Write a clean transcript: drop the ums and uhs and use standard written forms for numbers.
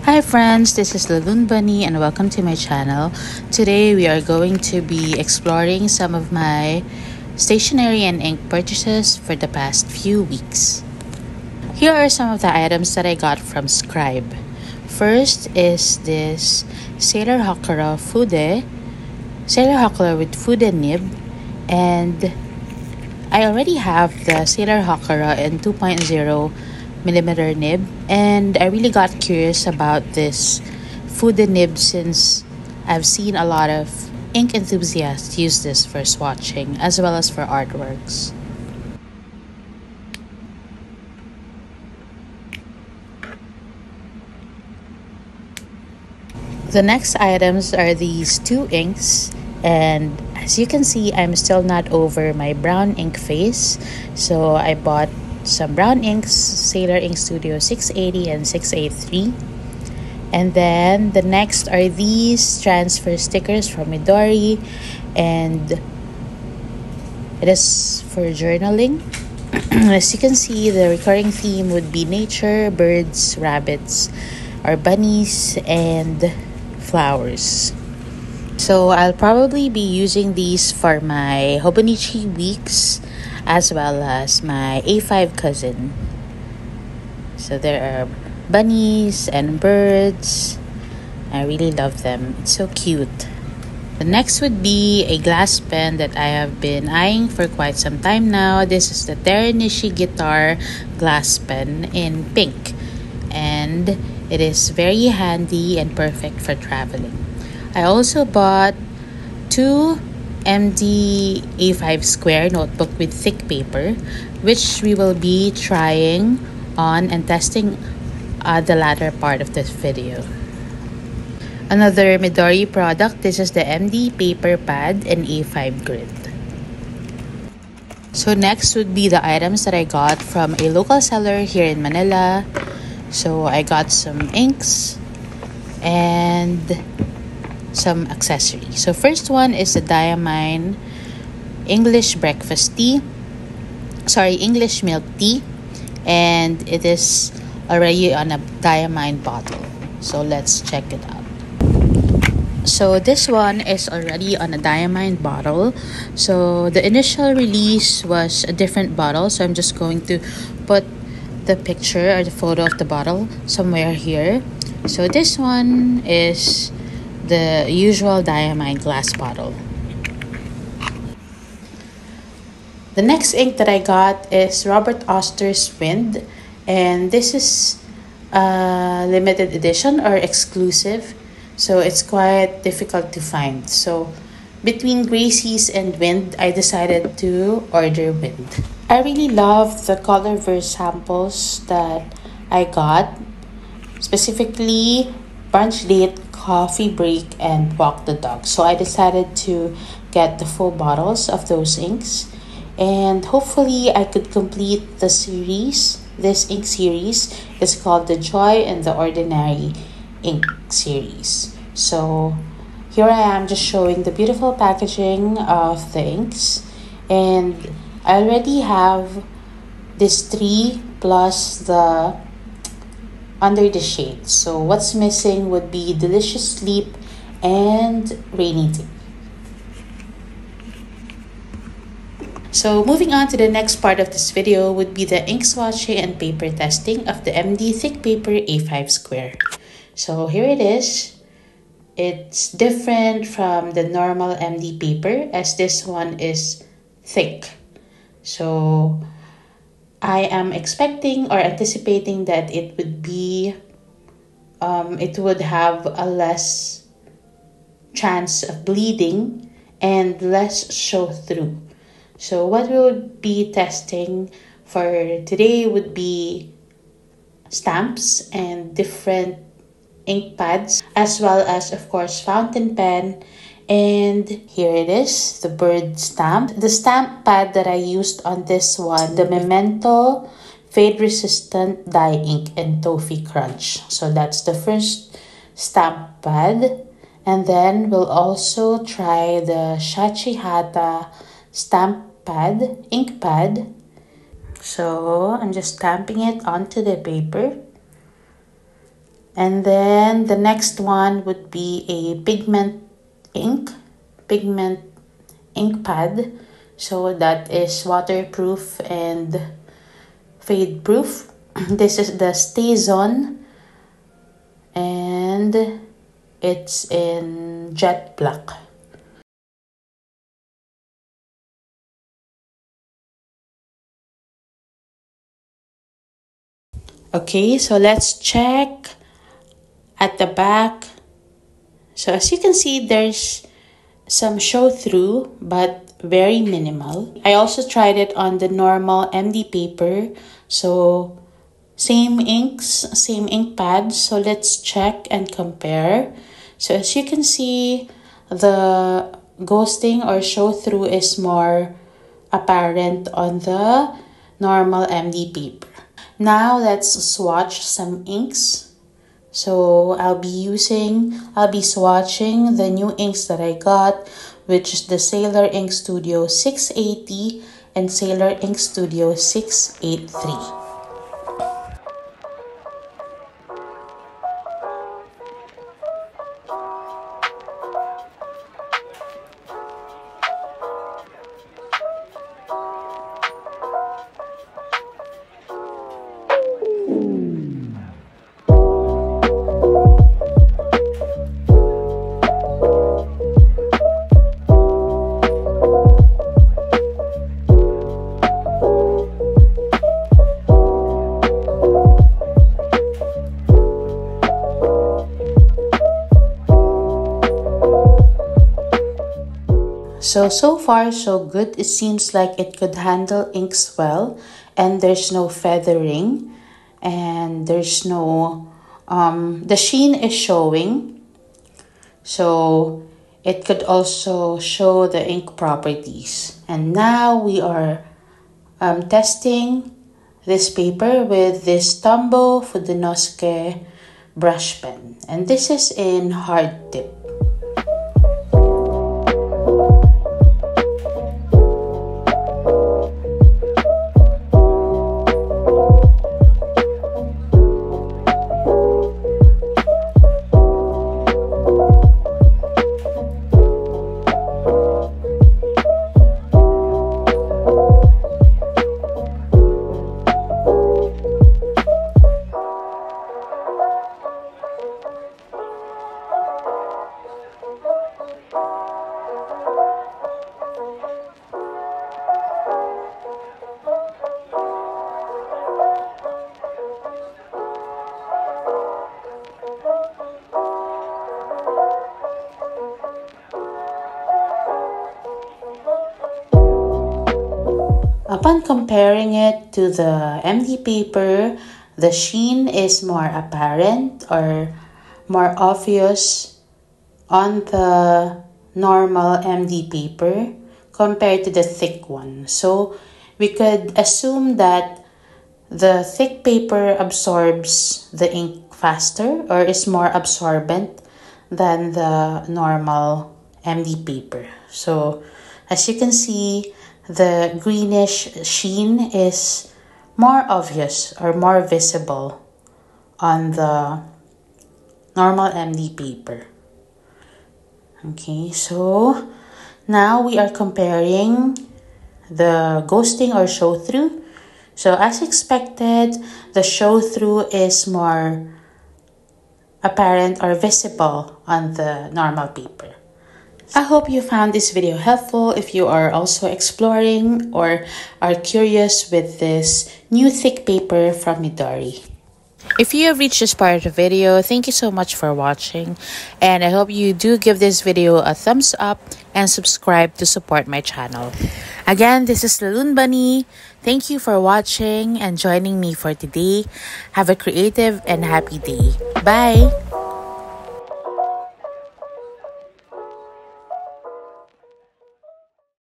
Hi friends, this is Laloon Bunny and welcome to my channel. Today we are going to be exploring some of my stationery and ink purchases for the past few weeks. Here are some of the items that I got from Scribe. First is this Sailor Hakura with Fude Nib, and I already have the Sailor Hakura in 2.0 millimeter nib, and I really got curious about this Fude nib since I've seen a lot of ink enthusiasts use this for swatching as well as for artworks. The next items are these two inks, and as you can see, I'm still not over my brown ink phase, so I bought some brown inks, Sailor Ink Studio 680 and 683. And then the next are these transfer stickers from Midori, and it is for journaling. As you can see, the recurring theme would be nature, birds, rabbits, or bunnies, and flowers. So I'll probably be using these for my Hobonichi weeks as well as my A5 cousin. So there are bunnies and birds. I really love them. It's so cute. The next would be a glass pen that I have been eyeing for quite some time now. This is the Teranishi Guitar glass pen in pink, and it is very handy and perfect for traveling. I also bought two MD A5 square notebook with thick paper, which we will be trying on and testing the latter part of this video. Another Midori product, this is the MD paper pad and A5 grid. So next would be the items that I got from a local seller here in Manila. So I got some inks and some accessories. So first one is the Diamine English English milk tea, and it is already on a Diamine bottle. So let's check it out. So this one is already on a Diamine bottle. So the initial release was a different bottle, so I'm just going to put the picture or the photo of the bottle somewhere here. So this one is the usual Diamine glass bottle. The next ink that I got is Robert Oster's Wind, and this is a limited edition or exclusive, so it's quite difficult to find. So between Gracie's and Wind, I decided to order Wind. I really love the Colorverse samples that I got, specifically Brunch Date, Coffee Break, and Walk the Dog. So I decided to get the full bottles of those inks, and hopefully I could complete the series. This ink series is called the Joy and the Ordinary ink series. So here I am just showing the beautiful packaging of the inks, and I already have this 3 plus the under the shade. So what's missing would be Delicious Sleep and Rainy Day. So moving on to the next part of this video would be the ink swatching and paper testing of the MD thick paper A5 square. So here it is. It's different from the normal MD paper as this one is thick. So I am expecting or anticipating that it would be, it would have a less chance of bleeding and less show through. So what we'll be testing for today would be stamps and different ink pads, as well as, of course, fountain pen. And here it is, the bird stamp. The stamp pad that I used on this one, the Memento Fade Resistant Dye Ink and Toffee Crunch. So that's the first stamp pad. And then we'll also try the Shachihata stamp pad, ink pad. So I'm just stamping it onto the paper. And then the next one would be a pigment ink pad. So that is waterproof and fade proof. This is the Stazon, and it's in jet black. Okay, so let's check at the back. So as you can see, there's some show through, but very minimal. I also tried it on the normal MD paper. So same inks, same ink pad. So let's check and compare. So as you can see, the ghosting or show through is more apparent on the normal MD paper. Now let's swatch some inks. So I'll be swatching the new inks that I got, which is the Sailor Ink Studio 680 and Sailor Ink Studio 683. So far so good. It seems like it could handle inks well, and there's no feathering, and there's no the sheen is showing, so it could also show the ink properties. And now we are testing this paper with this Tombow Fudenosuke brush pen, and this is in hard tip. Upon comparing it to the MD paper, the sheen is more apparent or more obvious on the normal MD paper compared to the thick one. So we could assume that the thick paper absorbs the ink faster or is more absorbent than the normal MD paper. So as you can see, the greenish sheen is more obvious or more visible on the normal MD paper. Okay, so now we are comparing the ghosting or show through. So as expected, the show through is more apparent or visible on the normal paper. I hope you found this video helpful if you are also exploring or are curious with this new thick paper from Midori. If you have reached this part of the video, thank you so much for watching, and I hope you do give this video a thumbs up and subscribe to support my channel. Again, this is Laloon Bunny. Thank you for watching and joining me for today. Have a creative and happy day. Bye!